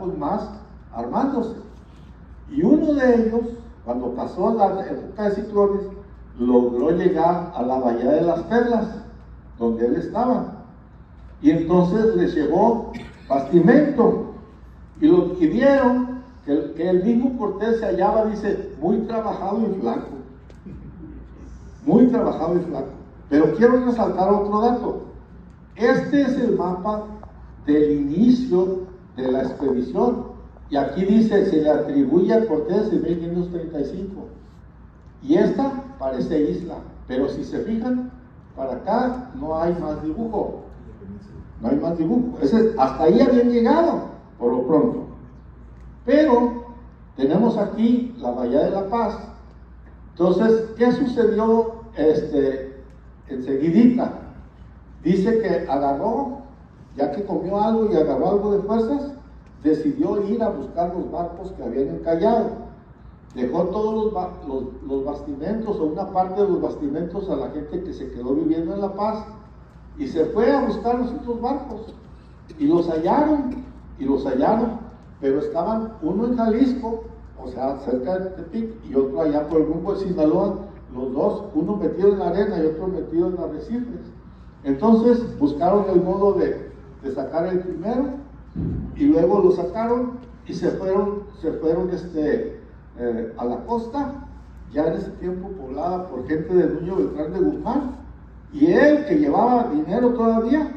barcos más armándose. Y uno de ellos, cuando pasó la época de ciclones, logró llegar a la bahía de las Perlas, donde él estaba. Y entonces les llevó bastimento. Y vieron que el mismo Cortés se hallaba, dice, muy trabajado y flaco. Muy trabajado y flaco. Pero quiero resaltar otro dato. Este es el mapa del inicio de la expedición. Y aquí dice, se le atribuye a Cortés en 1535. Y esta parece isla. Pero si se fijan, para acá no hay más dibujo. No hay más dibujo. Hasta ahí habían llegado, por lo pronto. Pero tenemos aquí la Bahía de la Paz. Entonces, ¿qué sucedió enseguidita? Dice que agarró, ya que comió algo y agarró algo de fuerzas, decidió ir a buscar los barcos que habían encallado. Dejó todos los bastimentos, o una parte de los bastimentos, a la gente que se quedó viviendo en La Paz, y se fue a buscar los otros barcos. Y los hallaron, pero estaban uno en Jalisco, o sea, cerca de Tepic, y otro allá por el rumbo de Sinaloa, los dos, uno metido en la arena y otro metido en arrecifes. Entonces buscaron el modo de sacar el primero, y luego lo sacaron y se fueron a la costa, ya en ese tiempo poblada por gente de Nuño Beltrán de Guzmán, y él, que llevaba dinero todavía,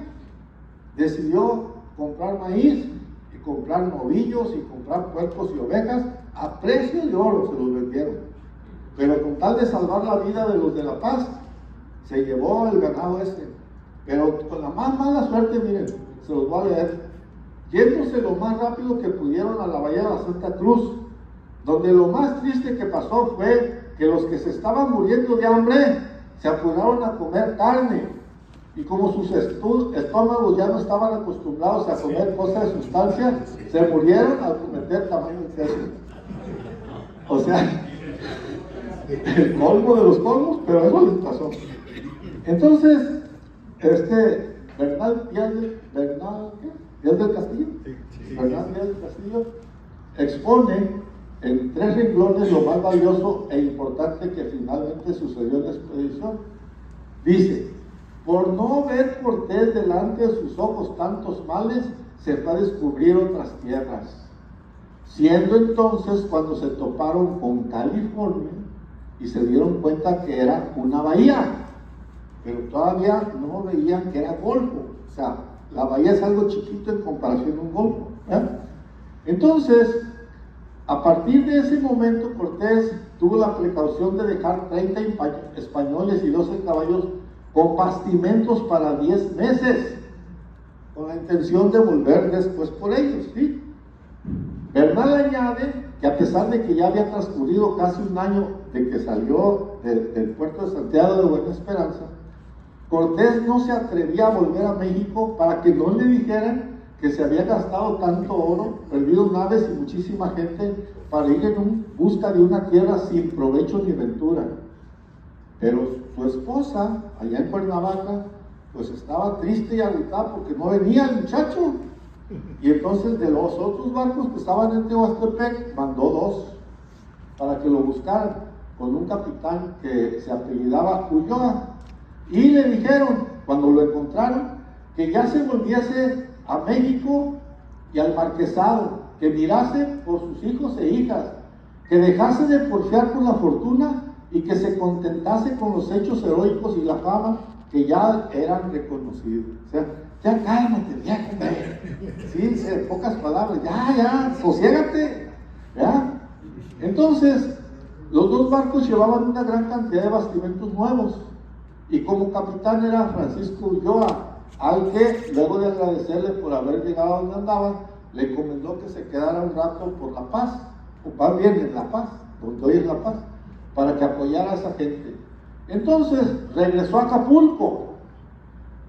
decidió comprar maíz y comprar novillos y comprar puercos y ovejas a precio de oro. Se los vendieron, pero con tal de salvar la vida de los de La Paz, se llevó el ganado pero con la más mala suerte. Miren, se los voy a leer. Yéndose lo más rápido que pudieron a la bahía de la Santa Cruz, donde lo más triste que pasó fue que los que se estaban muriendo de hambre se apuraron a comer carne, y como sus estómagos ya no estaban acostumbrados a comer cosas de sustancia, se murieron al cometer tamaño queso. O sea, el colmo de los colmos, pero eso les pasó. Entonces, Bernal Díaz del Castillo, Bernal Díaz del Castillo expone en 3 renglones lo más valioso e importante que finalmente sucedió en la expedición. Dice: por no ver Cortés delante de sus ojos tantos males, se fue a descubrir otras tierras, siendo entonces cuando se toparon con California y se dieron cuenta que era una bahía, pero todavía no veían que era golfo. O sea, la bahía es algo chiquito en comparación a un golfo, ¿eh? Entonces, a partir de ese momento, Cortés tuvo la precaución de dejar 30 españoles y 12 caballos con bastimentos para 10 meses, con la intención de volver después por ellos, ¿sí? Bernal añade que a pesar de que ya había transcurrido casi un año de que salió del puerto de Santiago de Buena Esperanza, Cortés no se atrevía a volver a México para que no le dijeran que se había gastado tanto oro, perdido naves y muchísima gente para ir en busca de una tierra sin provecho ni ventura. Pero su esposa, allá en Cuernavaca, pues estaba triste y agitada porque no venía el muchacho. Y entonces, de los otros barcos que estaban en Tehuastepec, mandó 2 para que lo buscaran, con un capitán que se apellidaba Ulloa. Y le dijeron, cuando lo encontraron, que ya se volviese a México y al marquesado, que mirase por sus hijos e hijas, que dejase de porfiar por la fortuna y que se contentase con los hechos heroicos y la fama que ya eran reconocidos. O sea, ya cálmate, viejo, sí, en pocas palabras, ya, sosiégate, ¿ya? Entonces, los 2 barcos llevaban una gran cantidad de bastimentos nuevos, y como capitán era Francisco Ulloa, al que, luego de agradecerle por haber llegado a donde andaban, le encomendó que se quedara un rato por La Paz, o más bien en La Paz, donde hoy es La Paz, para que apoyara a esa gente. Entonces regresó a Acapulco,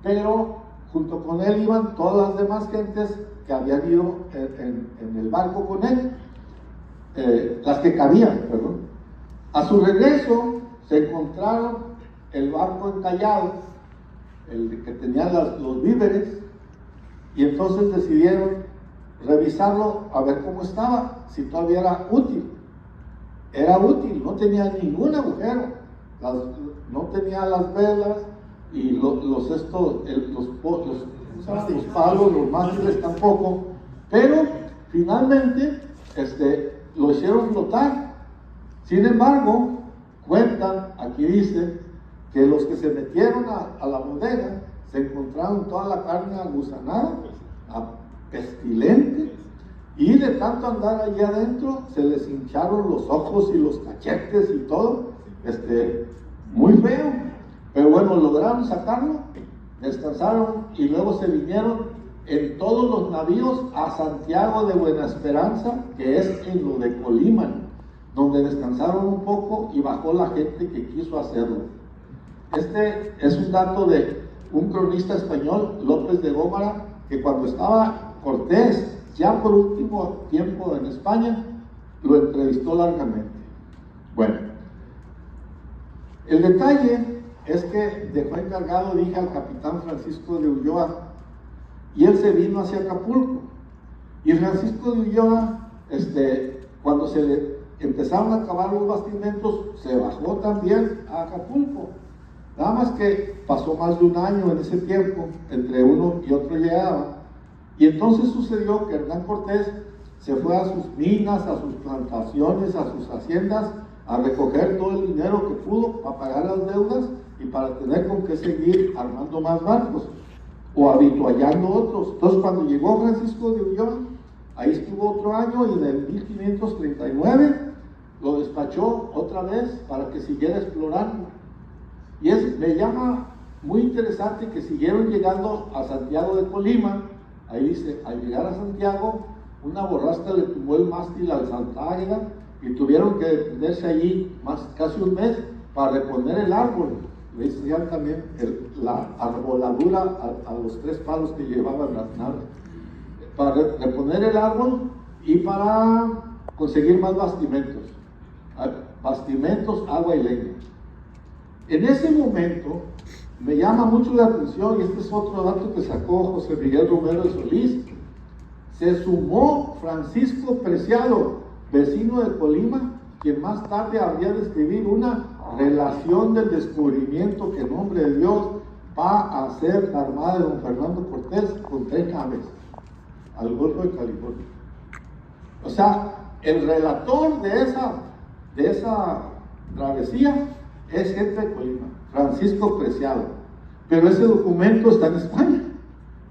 pero junto con él iban todas las demás gentes que habían ido en el barco con él, las que cabían, perdón. A su regreso se encontraron el barco encallado, el que tenía los víveres, y entonces decidieron revisarlo a ver cómo estaba, si todavía era útil. Era útil, no tenía ningún agujero, no tenía las velas y los palos, los mástiles tampoco, pero finalmente lo hicieron flotar. Sin embargo, cuentan, aquí dice, que los que se metieron a la bodega se encontraron toda la carne agusanada, pestilente, y de tanto andar allí adentro se les hincharon los ojos y los cachetes y todo, muy feo. Pero bueno, lograron sacarlo, descansaron y luego se vinieron en todos los navíos a Santiago de Buena Esperanza, que es en lo de Colima, donde descansaron un poco y bajó la gente que quiso hacerlo. Este es un dato de un cronista español, López de Gómara, que cuando estaba Cortés, ya por último tiempo en España, lo entrevistó largamente. Bueno, el detalle es que dejó encargado, dije, al capitán Francisco de Ulloa, y él se vino hacia Acapulco. Y Francisco de Ulloa, cuando se le empezaron a acabar los bastimentos, se bajó también a Acapulco. Nada más que pasó más de un año en ese tiempo, entre uno y otro llegaba. Y entonces sucedió que Hernán Cortés se fue a sus minas, a sus plantaciones, a sus haciendas, a recoger todo el dinero que pudo para pagar las deudas y para tener con qué seguir armando más barcos o habituallando otros. Entonces, cuando llegó Francisco de Ulloa, ahí estuvo otro año y en el 1539 lo despachó otra vez para que siguiera explorando. Y me llama muy interesante que siguieron llegando a Santiago de Colima. Ahí dice, al llegar a Santiago, una borrasca le tumbó el mástil al Santa Águeda y tuvieron que detenerse allí casi un mes para reponer el árbol. Le decían también la arboladura a los 3 palos que llevaban las naves. Para reponer el árbol y para conseguir más bastimentos. Bastimentos, agua y leña. En ese momento, me llama mucho la atención, y este es otro dato que sacó José Miguel Romero de Solís, se sumó Francisco Preciado, vecino de Colima, quien más tarde habría de escribir una relación del descubrimiento que en nombre de Dios va a hacer la armada de don Fernando Cortés con 3 naves al Golfo de California. O sea, el relator de esa travesía es gente de Colima, Francisco Preciado, pero ese documento está en España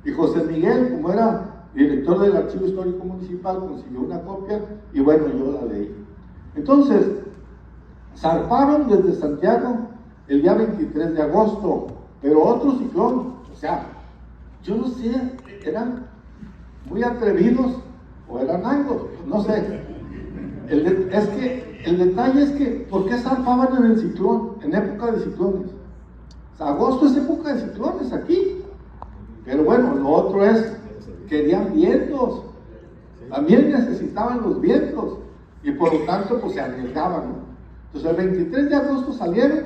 y José Miguel, como era director del Archivo Histórico Municipal, consiguió una copia y bueno, yo la leí. Entonces, zarparon desde Santiago el día 23 de agosto, pero otro ciclón, o sea, yo no sé, eran muy atrevidos o eran anglos, no sé. Es que el detalle es que, ¿por qué zarpaban en el ciclón, en época de ciclones? O sea, agosto es época de ciclones aquí. Pero bueno, lo otro es, querían vientos. También necesitaban los vientos. Y por lo tanto, pues se arriesgaban, ¿no? Entonces el 23 de agosto salieron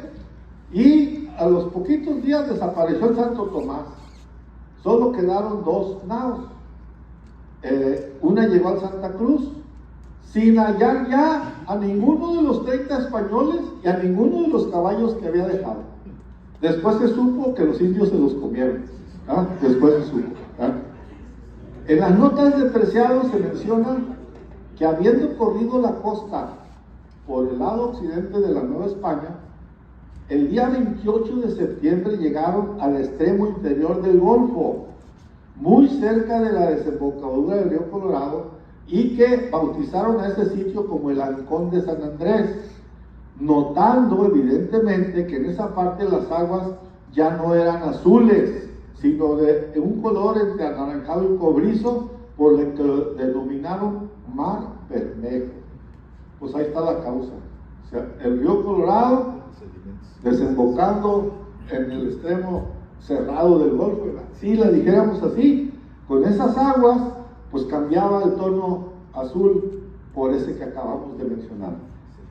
y a los poquitos días desapareció el Santo Tomás. Solo quedaron 2 naos. Una llegó al Santa Cruz, sin hallar ya a ninguno de los 30 españoles y a ninguno de los caballos que había dejado. Después se supo que los indios se los comieron. Después se supo. En las notas de Preciado se menciona que habiendo corrido la costa por el lado occidente de la Nueva España, el día 28 de septiembre llegaron al extremo interior del Golfo, muy cerca de la desembocadura del río Colorado, y que bautizaron a ese sitio como el Halcón de San Andrés, notando evidentemente que en esa parte las aguas ya no eran azules, sino de un color entre anaranjado y cobrizo, por lo que lo denominaron Mar Bermejo. Pues ahí está la causa. O sea, el río Colorado, desembocando en el extremo cerrado del Golfo, si la dijéramos así, con esas aguas, pues cambiaba el tono azul por ese que acabamos de mencionar.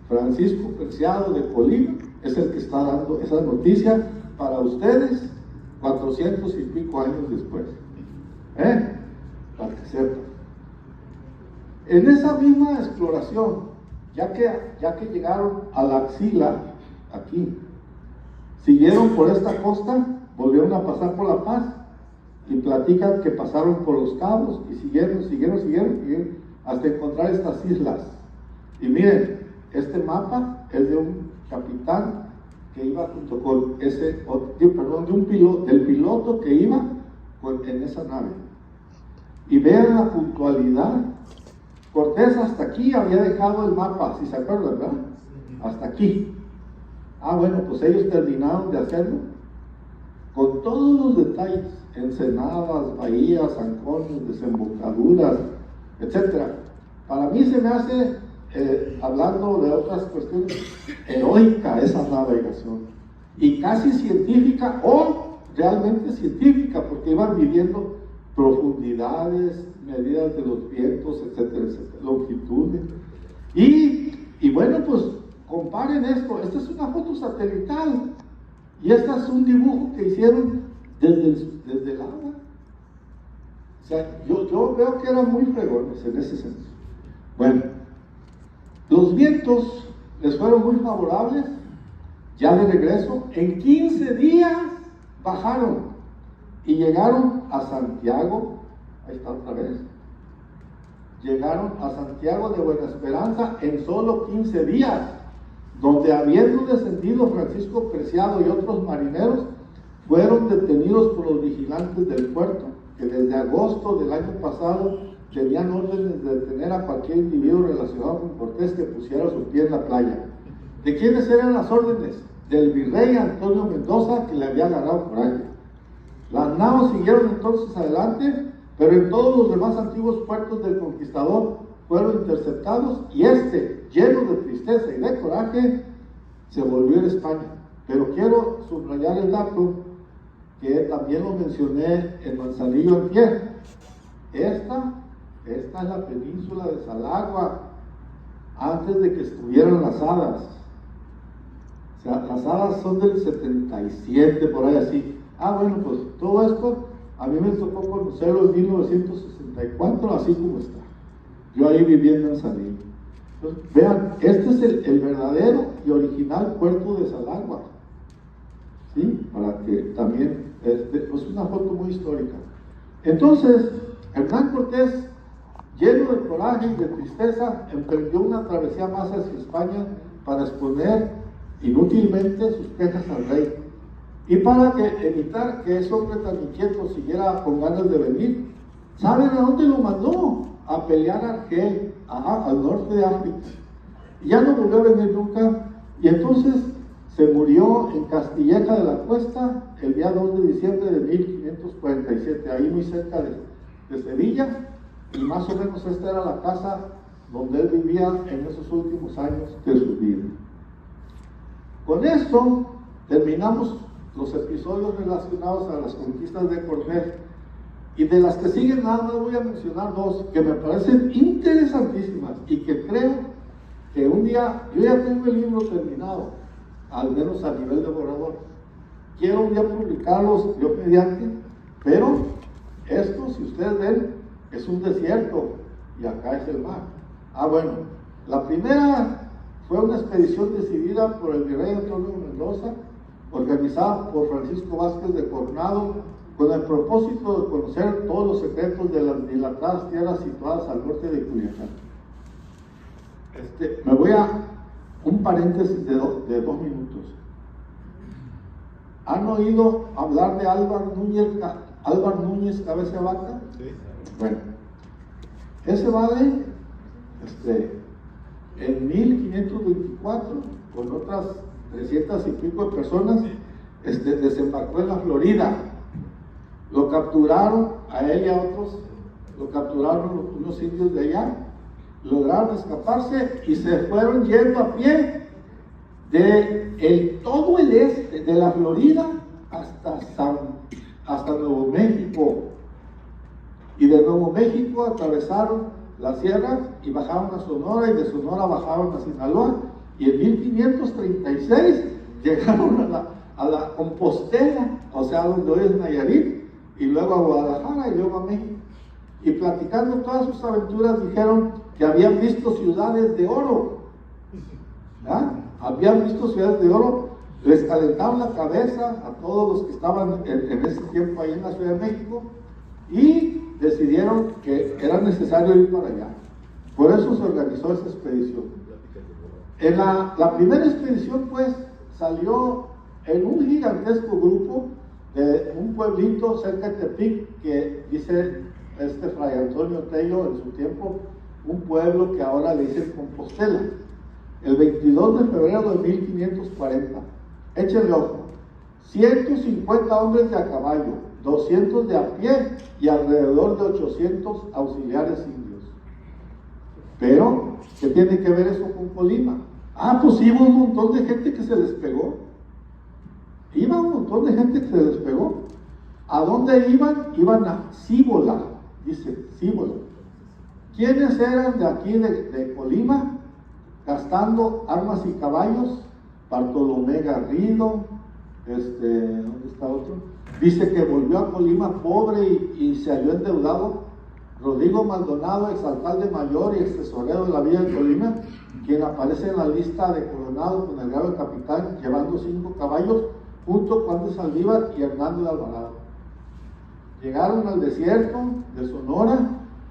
Francisco Preciado de Colima es el que está dando esa noticia para ustedes 400 y pico años después. Para que sepan. En esa misma exploración, ya que llegaron a la axila, aquí, siguieron por esta costa, volvieron a pasar por La Paz, y platican que pasaron por Los Cabos, y siguieron, hasta encontrar estas islas. Y miren, este mapa es de un capitán que iba junto con del piloto que iba en esa nave. Y vean la puntualidad. Cortés hasta aquí había dejado el mapa, si se acuerdan, ¿verdad? Hasta aquí. Bueno, pues ellos terminaron de hacerlo con todos los detalles, ensenadas, bahías, zancones, desembocaduras, etc. Para mí se me hace, hablando de otras cuestiones, heroica esa navegación, y casi científica, o realmente científica, porque iban midiendo profundidades, medidas de los vientos, etcétera, etcétera, longitudes. Y bueno, pues comparen esto. Esta es una foto satelital y este es un dibujo que hicieron desde el agua. O sea, yo veo que eran muy fregones en ese sentido. Bueno, los vientos les fueron muy favorables. Ya de regreso, en 15 días bajaron y llegaron a Santiago. Ahí está otra vez. Llegaron a Santiago de Buena Esperanza en solo 15 días, donde habiendo descendido Francisco Preciado y otros marineros, fueron detenidos por los vigilantes del puerto, que desde agosto del año pasado tenían órdenes de detener a cualquier individuo relacionado con Cortés que pusiera su pie en la playa. ¿De quiénes eran las órdenes? Del virrey Antonio Mendoza, que le había agarrado por ahí. Las naos siguieron entonces adelante, pero en todos los demás antiguos puertos del conquistador fueron interceptados, y lleno de tristeza y de coraje, se volvió a España. Pero quiero subrayar el dato que también lo mencioné en Manzanillo antier. Esta es la península de Salagua, antes de que estuvieran las hadas. O sea, las hadas son del 77, por ahí así. Bueno, pues todo esto a mí me tocó conocerlo en 1964, así como está. Yo ahí viviendo en Manzanillo. Entonces, vean, este es el verdadero y original puerto de Salagua. ¿Sí? Para que también, pues una foto muy histórica. Entonces, Hernán Cortés, lleno de coraje y de tristeza, emprendió una travesía más hacia España para exponer inútilmente sus quejas al rey. Y para evitar que ese hombre tan inquieto siguiera con ganas de venir, ¿saben a dónde lo mandó? A pelear a Argel, al norte de África. Y ya no volvió a venir nunca, y entonces se murió en Castilleja de la Cuesta el día 2 de diciembre de 1547, ahí muy cerca de Sevilla, y más o menos esta era la casa donde él vivía en esos últimos años de su vida. Con esto terminamos los episodios relacionados a las conquistas de Cortés, y de las que siguen nada más voy a mencionar dos que me parecen interesantísimas y que creo que un día, yo ya tengo el libro terminado, al menos a nivel de borrador, quiero un día publicarlos yo mediante, pero esto, si ustedes ven, es un desierto y acá es el mar. Bueno, la primera fue una expedición decidida por el virrey Antonio Mendoza, organizada por Francisco Vázquez de Coronado, con el propósito de conocer todos los secretos de las dilatadas tierras situadas al norte de Culiacán. Me voy a un paréntesis de 2 minutos. ¿Han oído hablar de Álvar Núñez Cabeza de Vaca? Sí. Bueno, ese vale, en 1524, con otras 300 y pico de personas, desembarcó en la Florida. Lo capturaron a él y a otros, lo capturaron unos indios de allá, lograron escaparse y se fueron yendo a pie de todo el este de la Florida hasta Nuevo México, y de Nuevo México atravesaron las sierras y bajaron a Sonora, y de Sonora bajaron a Sinaloa, y en 1536 llegaron a la Compostela, o sea, donde hoy es Nayarit, y luego a Guadalajara y luego a México. Y platicando todas sus aventuras dijeron que habían visto ciudades de oro. ¿Ah? Habían visto ciudades de oro, les calentaban la cabeza a todos los que estaban en ese tiempo ahí en la Ciudad de México y decidieron que era necesario ir para allá. Por eso se organizó esa expedición. En la primera expedición, pues, salió en un gigantesco grupo de un pueblito cerca de Tepic, que dice Fray Antonio Tello en su tiempo, un pueblo que ahora le dicen Compostela. El 22 de febrero de 1540, échenle ojo, 150 hombres de a caballo, 200 de a pie y alrededor de 800 auxiliares indios. Pero, ¿qué tiene que ver eso con Colima? Ah, pues iba un montón de gente que se les pegó. Iba un montón de gente que se les pegó. ¿A dónde iban? Iban a Cíbola, dice Cíbola. ¿Quiénes eran de aquí de Colima? Gastando armas y caballos, Bartolomé Garrido, ¿dónde está otro? Dice que volvió a Colima pobre y se halló endeudado. Rodrigo Maldonado, exalcalde mayor y ex tesorero de la villa de Colima, quien aparece en la lista de Coronado con el grado de capitán, llevando 5 caballos, junto con Juan de Saldívar y Hernando de Alvarado. Llegaron al desierto de Sonora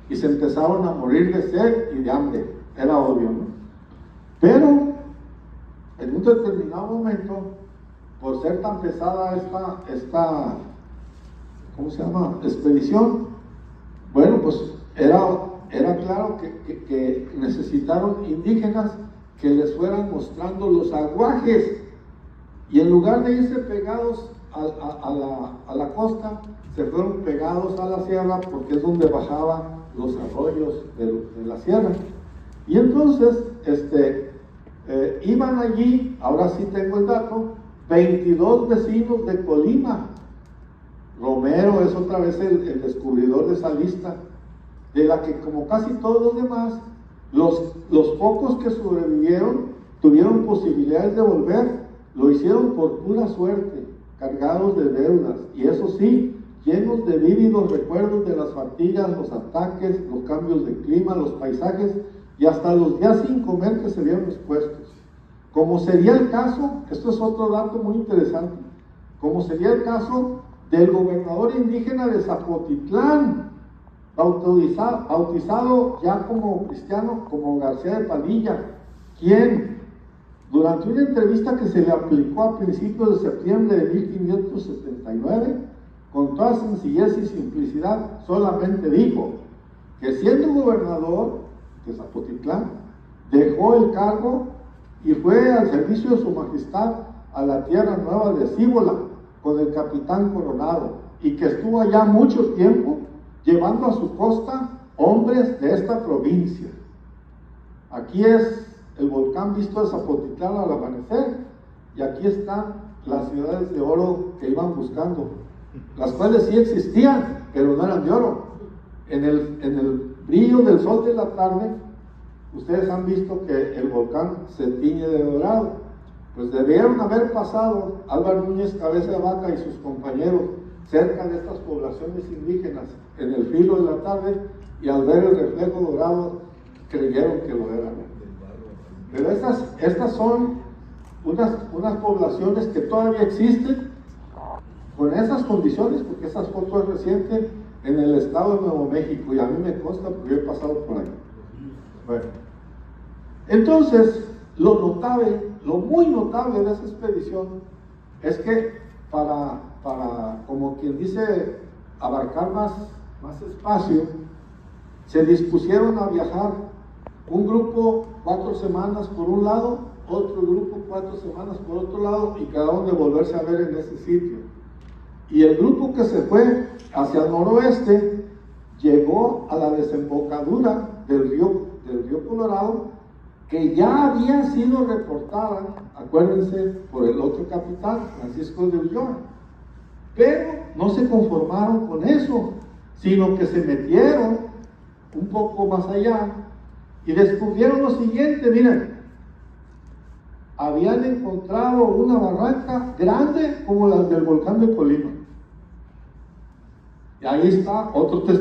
y se empezaron a morir de sed y de hambre. Era obvio, ¿no? Pero, en un determinado momento, por ser tan pesada esta ¿cómo se llama? Expedición, bueno, pues era claro que necesitaron indígenas que les fueran mostrando los aguajes, y en lugar de irse pegados a la costa, se fueron pegados a la sierra, porque es donde bajaban los arroyos de la sierra. Y entonces, iban allí, ahora sí tengo el dato, 22 vecinos de Colima. Romero es otra vez el descubridor de esa lista, de la que, como casi todos los demás, los pocos que sobrevivieron tuvieron posibilidades de volver, lo hicieron por pura suerte, cargados de deudas, y eso sí, llenos de vívidos recuerdos de las fatigas, los ataques, los cambios de clima, los paisajes, y hasta los días sin comer que se vieron expuestos. Como sería el caso, esto es otro dato muy interesante, como sería el caso del gobernador indígena de Zapotitlán, bautizado ya como cristiano, como García de Padilla, quien, durante una entrevista que se le aplicó a principios de septiembre de 1579, con toda sencillez y simplicidad, solamente dijo que siendo gobernador de Zapotitlán, dejó el cargo y fue al servicio de su majestad a la tierra nueva de Cíbola con el capitán Coronado, y que estuvo allá mucho tiempo llevando a su costa hombres de esta provincia. Aquí es el volcán visto de Zapotitlán al amanecer, y aquí están las ciudades de oro que iban buscando, las cuales sí existían, pero no eran de oro. En el brillo del sol de la tarde, ustedes han visto que el volcán se tiñe de dorado. Pues debieron haber pasado Álvaro Núñez Cabeza de Vaca y sus compañeros cerca de estas poblaciones indígenas en el filo de la tarde, y al ver el reflejo dorado creyeron que lo eran. Pero estas son unas poblaciones que todavía existen con esas condiciones, porque esa foto es reciente, en el estado de Nuevo México, y a mí me consta porque yo he pasado por ahí. Bueno, entonces, lo muy notable de esa expedición es que para como quien dice, abarcar más espacio, se dispusieron a viajar un grupo 4 semanas por un lado, otro grupo 4 semanas por otro lado, y quedaron de volverse a ver en ese sitio. Y el grupo que se fue hacia el noroeste llegó a la desembocadura del río Colorado, que ya había sido reportada, acuérdense, por el otro capitán, Francisco de Ulloa. Pero no se conformaron con eso, sino que se metieron un poco más allá y descubrieron lo siguiente. Miren, habían encontrado una barranca grande como la del volcán de Colima. Y ahí está otro testimonio.